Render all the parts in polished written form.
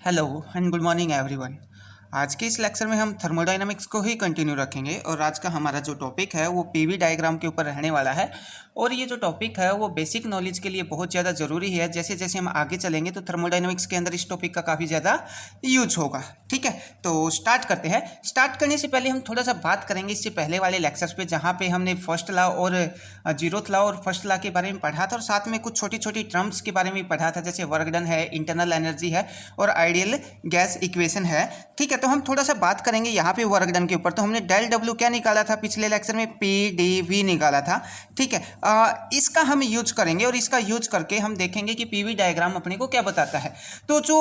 Hello and good morning everyone. आज के इस लेक्चर में हम थर्मोडाइनमिक्स को ही कंटिन्यू रखेंगे और आज का हमारा जो टॉपिक है वो पीवी डायग्राम के ऊपर रहने वाला है। और ये जो टॉपिक है वो बेसिक नॉलेज के लिए बहुत ज़्यादा ज़रूरी है। जैसे जैसे हम आगे चलेंगे तो थर्मोडाइनमिक्स के अंदर इस टॉपिक का काफ़ी ज़्यादा यूज होगा। ठीक है, तो स्टार्ट करते हैं। स्टार्ट करने से पहले हम थोड़ा सा बात करेंगे इससे पहले वाले लेक्चर्स पे, जहाँ पे हमने फर्स्ट लॉ और जीरोथ लॉ और फर्स्ट लॉ के बारे में पढ़ा था और साथ में कुछ छोटी छोटी टर्म्स के बारे में पढ़ा था, जैसे वर्क डन है, इंटरनल एनर्जी है और आइडियल गैस इक्वेशन है। ठीक है, तो हम थोड़ा सा बात करेंगे यहाँ पे वर्क डन के ऊपर। तो हमने डेल डब्ल्यू क्या निकाला था पिछले लेक्चर में, पी डी वी निकाला था। ठीक है, इसका हम यूज करेंगे और इसका यूज करके हम देखेंगे कि पीवी डायग्राम अपने को क्या बताता है। तो जो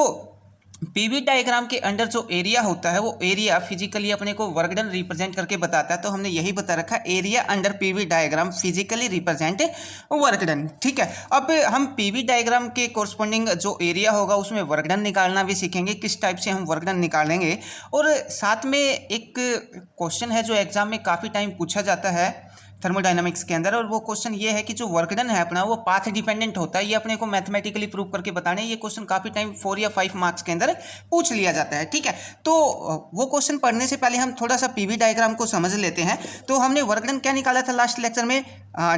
पीवी डायग्राम के अंडर जो एरिया होता है वो एरिया फिजिकली अपने को वर्क डन रिप्रेजेंट करके बताता है। तो हमने यही बता रखा, area under PV diagram physically represent work done. ठीक है, अब हम पीवी डायग्राम के कोरस्पॉन्डिंग जो एरिया होगा उसमें वर्क डन निकालना भी सीखेंगे, किस टाइप से हम वर्क डन निकालेंगे। और साथ में एक क्वेश्चन है जो एग्जाम में काफ़ी टाइम पूछा जाता है थर्मोडायनामिक्स के अंदर, और वो क्वेश्चन ये है कि जो वर्क डन है अपना वो पाथ डिपेंडेंट होता है। ये अपने को मैथमेटिकली प्रूव करके बताने, ये क्वेश्चन काफ़ी टाइम 4 या 5 मार्क्स के अंदर पूछ लिया जाता है। ठीक है, तो वो क्वेश्चन पढ़ने से पहले हम थोड़ा सा पीवी डायग्राम को समझ लेते हैं। तो हमने वर्क डन क्या निकाला था लास्ट लेक्चर में,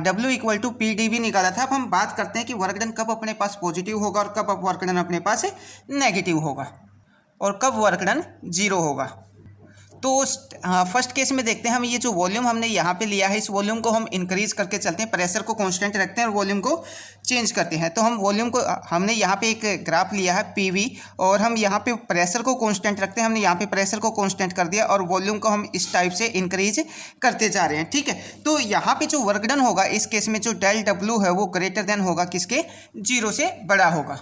W equal to P D V निकाला था। अब हम बात करते हैं कि वर्क डन कब अपने पास पॉजिटिव होगा और कब वर्क डन अपने पास नेगेटिव होगा और कब वर्क डन जीरो होगा। तो फर्स्ट केस में देखते हैं हम, ये जो वॉल्यूम हमने यहाँ पे लिया है इस वॉल्यूम को हम इंक्रीज करके चलते हैं, प्रेशर को कांस्टेंट रखते हैं और वॉल्यूम को चेंज करते हैं। तो हम वॉल्यूम को, हमने यहाँ पे एक ग्राफ लिया है पीवी और हम यहाँ पे प्रेशर को कांस्टेंट रखते हैं। हमने यहाँ पे प्रेशर को कांस्टेंट कर दिया और वॉल्यूम को हम इस टाइप से इंक्रीज करते जा रहे हैं। ठीक है, तो यहाँ पे जो वर्क डन होगा इस केस में जो डेल डब्ल्यू है वो ग्रेटर देन होगा किसके, जीरो से बड़ा होगा।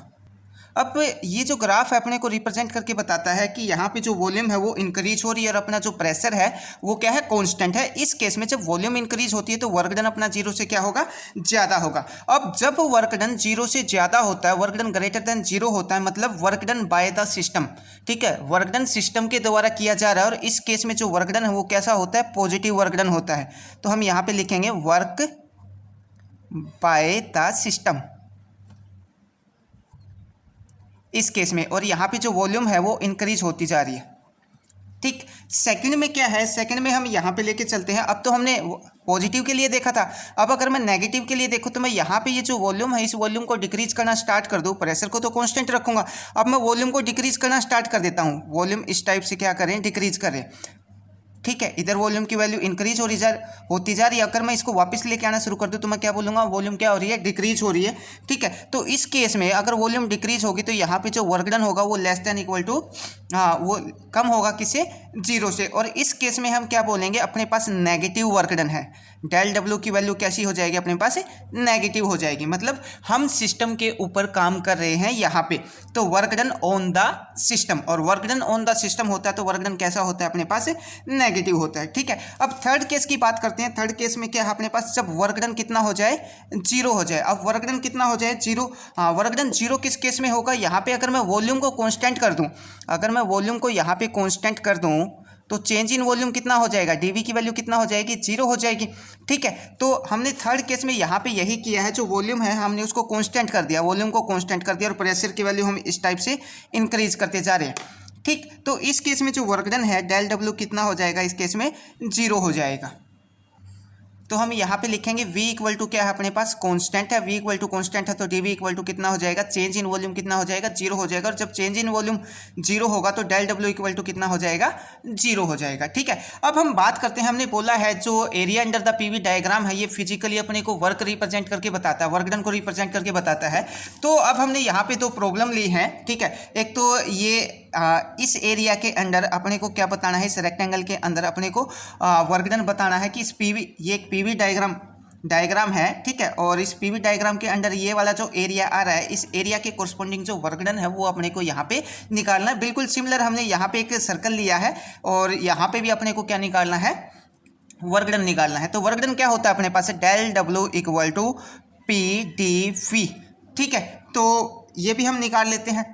अब ये जो ग्राफ है अपने को रिप्रेजेंट करके बताता है कि यहाँ पे जो वॉल्यूम है वो इंक्रीज हो रही है और अपना जो प्रेशर है वो क्या है, कांस्टेंट है। इस केस में जब वॉल्यूम इंक्रीज होती है तो वर्क डन अपना जीरो से क्या होगा, ज़्यादा होगा। अब जब वर्क डन जीरो से ज़्यादा होता है, work done greater than zero होता है, मतलब work done by the system. ठीक है, वर्क डन सिस्टम के द्वारा किया जा रहा है और इस केस में जो वर्क डन है वो कैसा होता है, पॉजिटिव वर्क डन होता है। तो हम यहाँ पे लिखेंगे वर्क बाय द सिस्टम इस केस में, और यहाँ पे जो वॉल्यूम है वो इंक्रीज होती जा रही है। ठीक, सेकंड में क्या है, सेकंड में हम यहाँ पे लेके चलते हैं। अब तो हमने पॉजिटिव के लिए देखा था, अब अगर मैं नेगेटिव के लिए देखूँ तो मैं यहाँ पे ये जो वॉल्यूम है इस वॉल्यूम को डिक्रीज करना स्टार्ट कर दूँ, प्रेशर को तो कांस्टेंट रखूँगा। अब मैं वॉल्यूम को डिक्रीज करना स्टार्ट कर देता हूँ, वॉल्यूम इस टाइप से क्या करें, डिक्रीज करें। ठीक है, इधर वॉल्यूम की वैल्यू इंक्रीज होती जा रही है। अगर मैं इसको वापस लेके आना शुरू कर दूं तो मैं क्या बोलूँगा, वॉल्यूम क्या हो रही है, डिक्रीज हो रही है। ठीक है, तो इस केस में अगर वॉल्यूम डिक्रीज होगी तो यहाँ पे जो वर्क डन होगा वो लेस देन इक्वल टू, वो कम होगा किससे, जीरो से। और इस केस में हम क्या बोलेंगे, अपने पास नेगेटिव वर्क डन है, डेल डब्ल्यू की वैल्यू कैसी हो जाएगी, अपने पास नेगेटिव हो जाएगी। मतलब हम सिस्टम के ऊपर काम कर रहे हैं यहाँ पे, तो work done on the system, और work done on the system होता है तो वर्क डन कैसा होता है, अपने पास नेगेटिव होता है। ठीक है, अब थर्ड केस की बात करते हैं। थर्ड केस में क्या है, अपने पास जब वर्क डन कितना हो जाए, जीरो हो जाए। अब वर्क डन कितना हो जाए, जीरो। हाँ, वर्क डन जीरो किस केस में होगा, यहाँ पे अगर मैं वॉल्यूम को कांस्टेंट कर दूं, अगर मैं वॉल्यूम को यहाँ पे कांस्टेंट कर दूं तो चेंज इन वॉल्यूम कितना हो जाएगा, डीवी की वैल्यू कितना हो जाएगी, जीरो हो जाएगी। ठीक है, तो हमने थर्ड केस में यहाँ पे यही किया है, जो वॉल्यूम है हमने उसको कांस्टेंट कर दिया, वॉल्यूम को कांस्टेंट कर दिया और प्रेशर की वैल्यू हम इस टाइप से इंक्रीज करते जा रहे हैं। ठीक, तो इस केस में जो वर्क डन है डेल डब्ल्यू कितना हो जाएगा, इस केस में जीरो हो जाएगा। तो हम यहाँ पे लिखेंगे v इक्वल टू क्या है, अपने पास कांस्टेंट है, v इक्वल टू कांस्टेंट है तो dv इक्वल टू कितना हो जाएगा, चेंज इन वॉल्यूम कितना हो जाएगा, जीरो हो जाएगा। और जब चेंज इन वॉल्यूम जीरो होगा तो डेल डब्ल्यू इक्वल टू कितना हो जाएगा, जीरो हो जाएगा। ठीक है, अब हम बात करते हैं, हमने बोला है जो area under the PV diagram है ये फिजिकली अपने को वर्क रिप्रेजेंट करके बताता है, वर्क डन को रिप्रेजेंट करके बताता है। तो अब हमने यहाँ पे दो प्रॉब्लम ली है। ठीक है, एक तो ये इस एरिया के अंदर अपने को क्या बताना है, इस रेक्टेंगल के अंदर अपने को वर्क डन बताना है कि इस पीवी, ये एक पीवी डायग्राम है। ठीक है, और इस पीवी डायग्राम के अंदर ये वाला जो एरिया आ रहा है, इस एरिया के कोरस्पॉन्डिंग जो वर्क डन है वो अपने को यहाँ पे निकालना है। बिल्कुल सिमिलर हमने यहाँ पे एक सर्कल लिया है और यहाँ पे भी अपने को क्या निकालना है, वर्क डन निकालना है। तो वर्क डन क्या होता है, अपने पास del W equal to P D V. ठीक है, तो ये भी हम निकाल लेते हैं।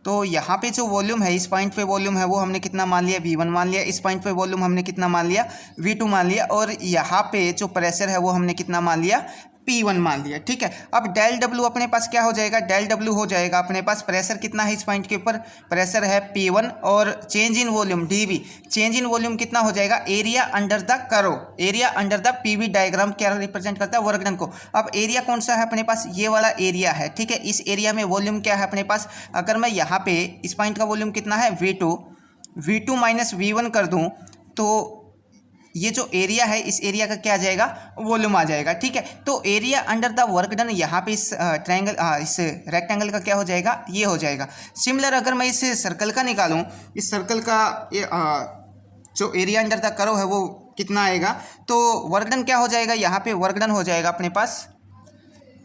तो यहाँ पे जो वॉल्यूम है, इस पॉइंट पे वॉल्यूम है वो हमने कितना मान लिया, V1 मान लिया। इस पॉइंट पे वॉल्यूम हमने कितना मान लिया, V2 मान लिया। और यहाँ पे जो प्रेशर है वो हमने कितना मान लिया, P1 मान लिया, ठीक है। अब डेल डब्ल्यू अपने पास क्या हो जाएगा, डेल डब्ल्यू हो जाएगा अपने पास प्रेशर कितना है इस पॉइंट के ऊपर, प्रेशर है P1 और change in volume dV, change in volume कितना हो जाएगा, area under the curve, area under the PV diagram क्या रिप्रेजेंट करता है, वर्क डन को। अब एरिया कौन सा है अपने पास, ये वाला एरिया है, ठीक है। इस एरिया में वॉल्यूम क्या है अपने पास, अगर मैं यहाँ पे इस पॉइंट का वॉल्यूम कितना है V2 माइनस V1 कर दूँ तो ये जो एरिया है इस एरिया का क्या आ जाएगा, वॉल्यूम आ जाएगा, ठीक है। तो area under the work done यहाँ पे इस ट्रायंगल इस रेक्टेंगल का क्या हो जाएगा, ये हो जाएगा। सिमिलर अगर मैं इस सर्कल का निकालूं, इस सर्कल का जो एरिया अंडर द कर्व है वो कितना आएगा, तो वर्क डन क्या हो जाएगा, यहाँ पे वर्क डन हो जाएगा अपने पास,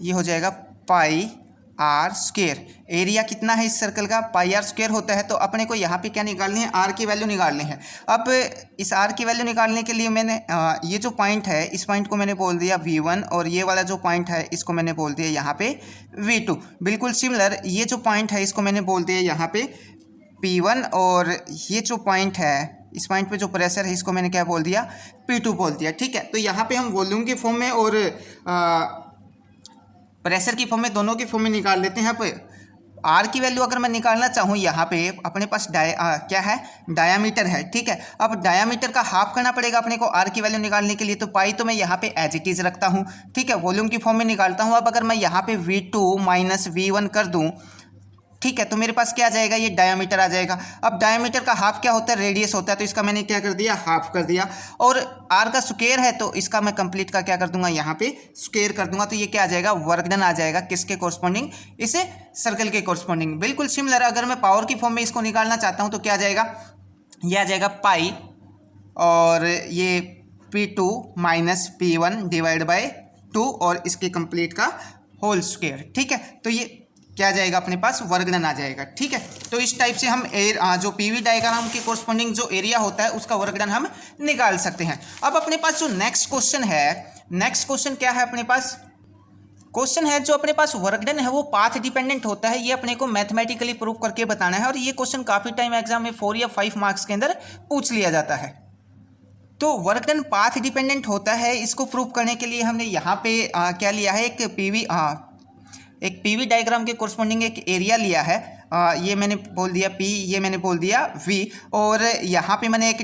ये हो जाएगा पाई आर स्क्वायर। एरिया कितना है इस सर्कल का, पाई आर स्क्वायर होता है। तो अपने को यहाँ पे क्या निकालनी है, आर की वैल्यू निकालनी है। अब इस आर की वैल्यू निकालने के लिए मैंने ये जो पॉइंट है इस पॉइंट को मैंने बोल दिया V1 और ये वाला जो पॉइंट है इसको मैंने बोल दिया यहाँ पे V2। बिल्कुल सिमिलर ये जो पॉइंट है इसको मैंने बोल दिया यहाँ पे P1 और ये जो पॉइंट है इस पॉइंट पे जो प्रेशर है इसको मैंने क्या बोल दिया, P2 बोल दिया, ठीक है। तो यहाँ पे हम वॉल्यूम के फॉर्म में और प्रेशर की फॉर्म में, दोनों की फॉर्म में निकाल लेते हैं। यहाँ आर की वैल्यू अगर मैं निकालना चाहूँ, यहाँ पे अपने पास क्या है, डायामीटर है, ठीक है। अब डायामीटर का हाफ करना पड़ेगा अपने को आर की वैल्यू निकालने के लिए, तो पाई तो मैं यहाँ पे एज इट इज रखता हूँ, ठीक है, वॉल्यूम की फॉर्म में निकालता हूँ। अब अगर मैं यहाँ पे V2 माइनस V1 कर दूँ, ठीक है, तो मेरे पास क्या आ जाएगा, ये डायामीटर आ जाएगा। अब डायामीटर का हाफ क्या होता है, रेडियस होता है, तो इसका मैंने क्या कर दिया, हाफ कर दिया। और आर का स्क्वायर है तो इसका मैं कंप्लीट का क्या कर दूंगा, यहाँ पे स्क्वायर कर दूंगा। तो ये क्या आ जाएगा, वर्क डन आ जाएगा, किसके कोरस्पॉन्डिंग, इस सर्कल के कोरस्पॉन्डिंग। बिल्कुल सिमिलर अगर मैं पावर की फॉर्म में इसको निकालना चाहता हूँ तो क्या आ जाएगा, ये आ जाएगा पाई और ये P2 minus P1 divide by 2 और इसके कंप्लीट का होल स्क्वायर, ठीक है। तो ये क्या आ जाएगा अपने पास, वर्क डन आ जाएगा, ठीक है। तो इस टाइप से हम जो पीवी डायग्राम के कोरस्पॉन्डिंग जो एरिया होता है उसका वर्क डन हम निकाल सकते हैं। अब अपने पास जो नेक्स्ट क्वेश्चन है, नेक्स्ट क्वेश्चन क्या है अपने पास, क्वेश्चन है जो अपने पास वर्क डन है वो पाथ डिपेंडेंट होता है, ये अपने को मैथमेटिकली प्रूव करके बताना है। और ये क्वेश्चन काफ़ी टाइम एग्जाम में 4 या 5 मार्क्स के अंदर पूछ लिया जाता है। तो वर्क डन पाथ डिपेंडेंट होता है, इसको प्रूव करने के लिए हमने यहाँ पे क्या लिया है, एक पीवी डायग्राम के कोरस्पॉन्डिंग एक एरिया लिया है। ये मैंने बोल दिया P, ये मैंने बोल दिया V, और यहाँ पे मैंने एक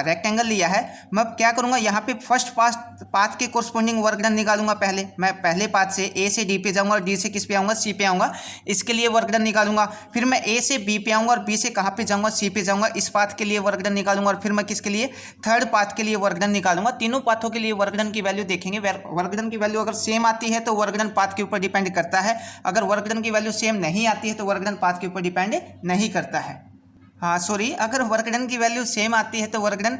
रेक्टेंगल लिया है। मैं क्या करूँगा, यहाँ पे फर्स्ट पाथ के कोरस्पॉन्डिंग वर्क डन निकालूंगा। मैं पहले पाथ से A से D पे जाऊँगा और D से किस पे आऊँगा, C पे आऊँगा, इसके लिए वर्क डन निकालूंगा। फिर मैं A से B पे आऊँगा और B से कहाँ पे जाऊँगा, C पे जाऊँगा, इस पाथ के लिए वर्क डन निकालूंगा। और फिर मैं किसके लिए, थर्ड पाथ के लिए वर्क डन निकालूंगा। तीनों पाथों के लिए वर्क डन की वैल्यू देखेंगे। वर्क डन की वैल्यू अगर सेम आती है तो वर्क डन पाथ के ऊपर डिपेंड करता है, अगर वर्क डन की वैल्यू सेम नहीं आती है तो वर्क डन पाथ के ऊपर डिपेंड नहीं करता है। हाँ सॉरी, अगर वर्क डन की वैल्यू सेम आती है तो वर्क डन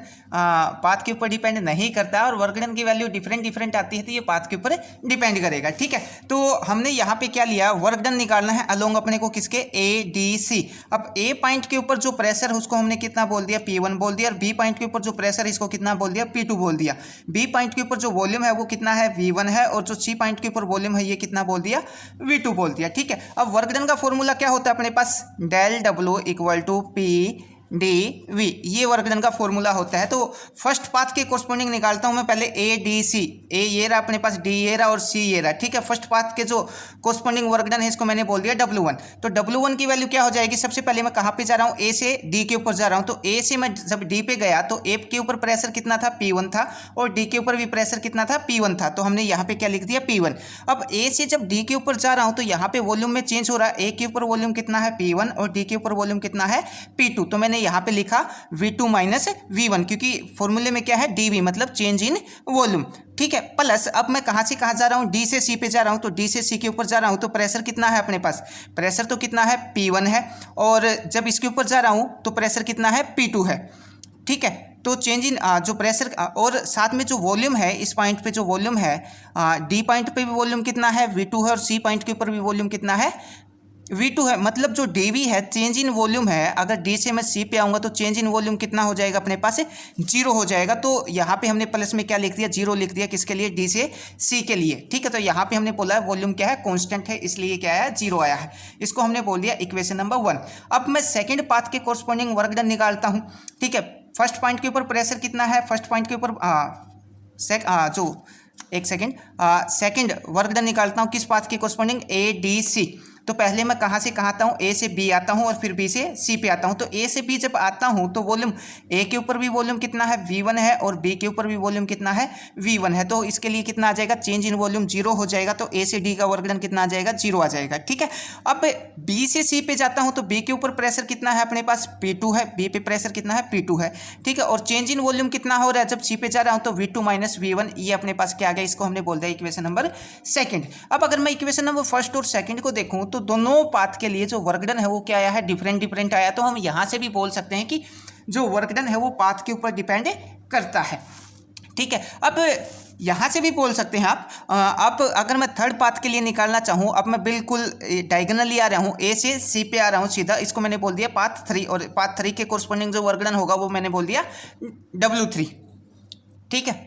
पाथ के ऊपर डिपेंड नहीं करता, और वर्क डन की वैल्यू डिफरेंट आती है तो ये पाथ के ऊपर डिपेंड करेगा, ठीक है। तो हमने यहाँ पे क्या लिया, वर्क डन निकालना है अलोंग अपने को किसके, ADC। अब A पॉइंट के ऊपर जो प्रेशर है उसको हमने कितना बोल दिया, P1 बोल दिया, और B पॉइंट के ऊपर जो प्रेशर है इसको कितना बोल दिया, P2 बोल दिया। B पॉइंट के ऊपर जो वॉल्यूम है वो कितना है, V1 है, और जो C पॉइंट के ऊपर वॉल्यूम है ये कितना बोल दिया, V2 बोल दिया, ठीक है। अब वर्क डन का फॉर्मूला क्या होता है अपने पास, del W equal to PdV, ये वर्क डन का फॉर्मूला होता है। तो फर्स्ट पाथ के कोरस्पॉन्डिंग निकालता हूं मैं पहले ADC, A ये रहा अपने पास, D ये रहा और C ये रहा, ठीक है। फर्स्ट पाथ के जो कोरस्पॉन्डिंग वर्क डन है इसको मैंने बोल दिया W1। तो W1 की वैल्यू क्या हो जाएगी, सबसे पहले मैं कहाँ पे जा रहा हूँ, A से D के ऊपर जा रहा हूँ। तो A से मैं जब D पे गया तो A के ऊपर प्रेशर कितना था, P1 था, और D के ऊपर भी प्रेशर कितना था, P1 था। तो हमने यहाँ पे क्या लिख दिया, P1। अब A से जब D के ऊपर जा रहा हूँ तो यहाँ पे वॉल्यूम में चेंज हो रहा है, A के ऊपर वॉल्यूम कितना है, P1, और D के ऊपर वॉल्यूम कितना है, P2। तो मैंने यहाँ पे लिखा V2 माइनस V1, क्योंकि फॉर्मूले में क्या है, DV मतलब चेंज इन वॉल्यूम, ठीक है। प्लस अब मैं कहाँ से कहाँ जा रहा हूँ, D से C पे जा रहा हूँ। तो D से C के ऊपर जा रहा हूँ तो प्रेशर कितना है अपने पास, प्रेशर तो कितना है, P1 है, और जब इसके ऊपर जा रहा हूँ तो प्रेशर कितना है, P2 है, ठीक है। तो चेंज इन जो प्रेशर और साथ में जो वॉल्यूम है, इस पॉइंट पे जो वॉल्यूम है, D पॉइंट पे भी वॉल्यूम कितना है, V2 है, और C पॉइंट के ऊपर भी वॉल्यूम कितना है, V2 है। मतलब जो DV है, चेंज इन वॉल्यूम है, अगर D से मैं C पे आऊँगा तो चेंज इन वॉल्यूम कितना हो जाएगा अपने पास, 0 हो जाएगा। तो यहाँ पे हमने प्लस में क्या लिख दिया, 0 लिख दिया, किसके लिए, D से C के लिए, ठीक है। तो यहाँ पे हमने बोला वॉल्यूम क्या है, कांस्टेंट है, इसलिए क्या आया, 0 आया है। इसको हमने बोल दिया इक्वेशन नंबर 1। अब मैं सेकेंड पाथ के कोरस्पॉन्डिंग वर्क डन निकालता हूँ, ठीक है। फर्स्ट पॉइंट के ऊपर प्रेशर कितना है, फर्स्ट पॉइंट के ऊपर जो एक सेकेंड, सेकेंड वर्क डन निकालता हूँ किस पाथ के कोरस्पॉन्डिंग, ए डी सी। तो पहले मैं कहाँ से कहाँ आता हूँ, ए से बी आता हूँ और फिर बी से सी पे आता हूँ। तो ए से बी जब आता हूँ तो वॉल्यूम ए के ऊपर भी वॉल्यूम कितना है, V1 है, और बी के ऊपर भी वॉल्यूम कितना है, V1 है। तो इसके लिए कितना आ जाएगा, चेंज इन वॉल्यूम 0 हो जाएगा। तो ए से डी का वर्क डन कितना आ जाएगा, 0 आ जाएगा। ठीक है, अब बी से सी पे जाता हूँ तो बी के ऊपर प्रेशर कितना है अपने पास, P2 है, बी पे प्रेशर कितना है, P2 है। ठीक है, और चेंज इन वॉल्यूम कितना हो रहा है जब सी पे जा रहा हूँ, तो V2 माइनस V1, ये अपने पास क्या आ गया, इसको हमने बोल दिया इक्वेशन नंबर सेकंड। अब अगर मैं इक्वेशन नंबर फर्स्ट और सेकंड को देखूँ तो दोनों पाथ के लिए जो वर्क डन है वो क्या आया है, डिफरेंट डिफरेंट आया। तो हम यहाँ से भी बोल सकते हैं कि जो वर्क डन है वो पाथ के ऊपर डिपेंड करता है। ठीक है, अब यहाँ से भी बोल सकते हैं आप अगर मैं थर्ड पाथ के लिए निकालना चाहूँ, अब मैं बिल्कुल डायगोनली आ रहा हूँ, ए से सी पे आ रहा हूँ सीधा, इसको मैंने बोल दिया पाथ 3, और पाथ 3 के कोरस्पॉन्डिंग जो वर्क डन होगा वो मैंने बोल दिया W3। ठीक है,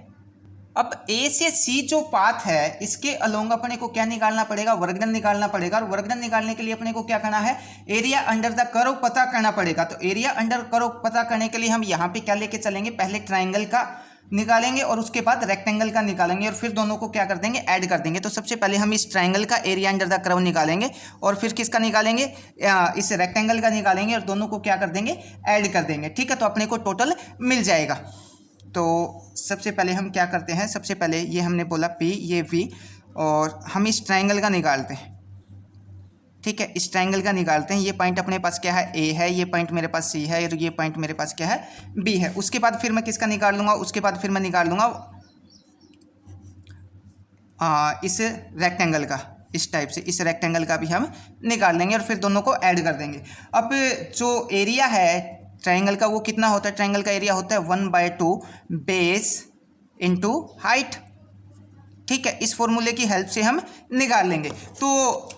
अब ए से सी जो पाथ है इसके अलोंग अपने को क्या निकालना पड़ेगा, वर्क डन निकालना पड़ेगा। और वर्क डन निकालने के लिए अपने को क्या करना है, एरिया अंडर द कर्व पता करना पड़ेगा। तो एरिया अंडर कर्व पता करने के लिए हम यहाँ पे क्या लेके चलेंगे, पहले ट्राइंगल का निकालेंगे और उसके बाद रेक्टेंगल का निकालेंगे और फिर दोनों को क्या कर देंगे, ऐड कर देंगे। तो सबसे पहले हम इस ट्राइंगल का एरिया अंडर द कर्व निकालेंगे और फिर किसका निकालेंगे, इस रेक्टेंगल का निकालेंगे और दोनों को क्या कर देंगे, ऐड कर देंगे। ठीक है, तो अपने को टोटल मिल जाएगा। तो सबसे पहले हम क्या करते हैं, सबसे पहले ये हमने बोला P, ये V, और हम इस ट्राइंगल का निकालते हैं। ठीक है, इस ट्राइंगल का निकालते हैं। ये पॉइंट अपने पास क्या है, A है, ये पॉइंट मेरे पास C है और ये पॉइंट मेरे पास क्या है, B है। उसके बाद फिर मैं किसका निकाल लूँगा, उसके बाद फिर मैं निकाल लूँगा इस रेक्टेंगल का, इस टाइप से इस रेक्टेंगल का भी हम निकाल लेंगे और फिर दोनों को ऐड कर देंगे। अब जो एरिया है ट्राइंगल का वो कितना होता है, ट्राइंगल का एरिया होता है 1/2 बेस इंटू हाइट। ठीक है, इस फॉर्मूले की हेल्प से हम निकाल लेंगे। तो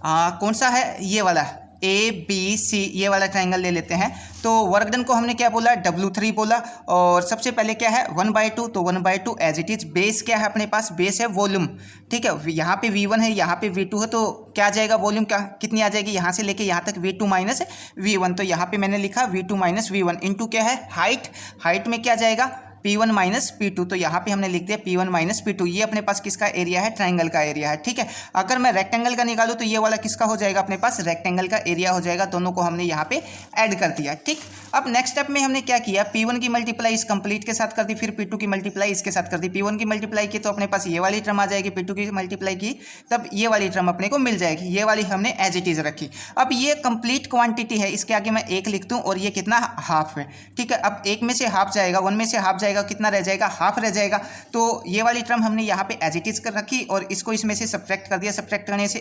कौन सा है, ये वाला ABC, ये वाला ट्राइंगल ले लेते हैं। तो वर्क डन को हमने क्या बोला, W3 बोला। और सबसे पहले क्या है 1/2, तो 1/2 एज इट इज। बेस क्या है अपने पास, बेस है वॉल्यूम। ठीक है, यहाँ पे V1 है, यहाँ पे V2 है, तो क्या आ जाएगा वॉल्यूम, क्या कितनी आ जाएगी, यहाँ से लेके यहाँ तक V2 माइनस V1। तो यहाँ पे मैंने लिखा V2 माइनस V1 इंटू क्या है हाइट, हाइट में क्या जाएगा P1 माइनस P2। तो यहाँ पे हमने लिख दिया P1 माइनस P2। ये अपने पास किसका एरिया है, ट्राइंगल का एरिया है। ठीक है, अगर मैं रेक्टेंगल का निकालूँ तो ये वाला किसका हो जाएगा, अपने पास रेक्टेंगल का एरिया हो जाएगा। दोनों को हमने यहाँ पे ऐड कर दिया। ठीक, अब नेक्स्ट स्टेप में हमने क्या किया, P1 की मल्टीप्लाई इस कंप्लीट के साथ कर दी, फिर P2 की मल्टीप्लाई इसके साथ कर दी। P1 की मल्टीप्लाई की तो अपने पास ये वाली टर्म आ जाएगी, P2 की मल्टीप्लाई की तब ये वाली टर्म अपने को मिल जाएगी। ये वाली हमने एज इट इज रखी। अब ये कंप्लीट क्वांटिटी है, इसके आगे मैं 1 लिख दूँ और ये कितना हाफ है। ठीक है, अब 1 में से हाफ जाएगा, 1 में से हाफ जाएगा, कितना रह जाएगा, हाफ रह जाएगा। तो ये वाली टर्म हमने यहाँ पे एज इट इज कर रखी और इसको इसमें से सब्ट्रैक्ट कर दिया। सब्ट्रैक्ट करने से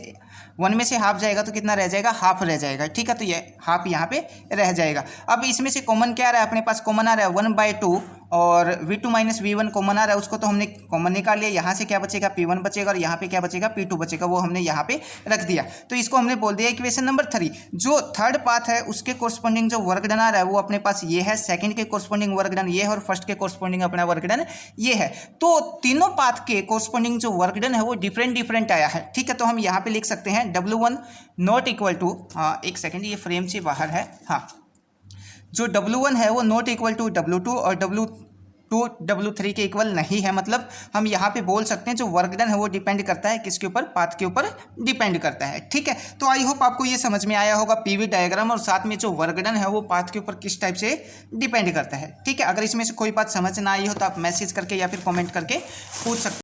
1 में से हाफ जाएगा तो कितना रह जाएगा, हाफ रह जाएगा। ठीक है, तो ये हाफ यहाँ पे रह जाएगा। अब इसमें से कॉमन क्या आ रहा है, अपने पास कॉमन आ रहा है 1/2 और V2 माइनस V1 कॉमन आ रहा है, उसको तो हमने कॉमन निकाल लिया। यहाँ से क्या बचेगा, P1 बचेगा और यहाँ पे क्या बचेगा, P2 बचेगा, वो हमने यहाँ पे रख दिया। तो इसको हमने बोल दिया इक्वेशन नंबर 3। जो थर्ड पाथ है उसके कोरस्पॉन्डिंग जो वर्क डन आ रहा है वो अपने पास ये है, सेकंड के कोरस्पॉन्डिंग वर्क डन ये है और फर्स्ट के कोरस्पॉन्डिंग अपना वर्क डन ये है। तो तीनों पाथ के कोरस्पॉन्डिंग जो वर्क डन है वो डिफरेंट डिफरेंट आया है। ठीक है, तो हम यहाँ पे लिख सकते हैं W1 नॉट इक्वल टू, एक सेकेंड ये फ्रेम से बाहर है, हाँ, जो W1 है वो नॉट इक्वल टू W2 और W2 W3 के इक्वल नहीं है। मतलब हम यहाँ पे बोल सकते हैं जो वर्क डन है वो डिपेंड करता है किसके ऊपर, पाथ के ऊपर डिपेंड करता है। ठीक है, तो आई होप आपको ये समझ में आया होगा पीवी डायग्राम और साथ में जो वर्क डन है वो पाथ के ऊपर किस टाइप से डिपेंड करता है। ठीक है, अगर इसमें से कोई बात समझ ना आई हो तो आप मैसेज करके या फिर कॉमेंट करके पूछ सकते हैं।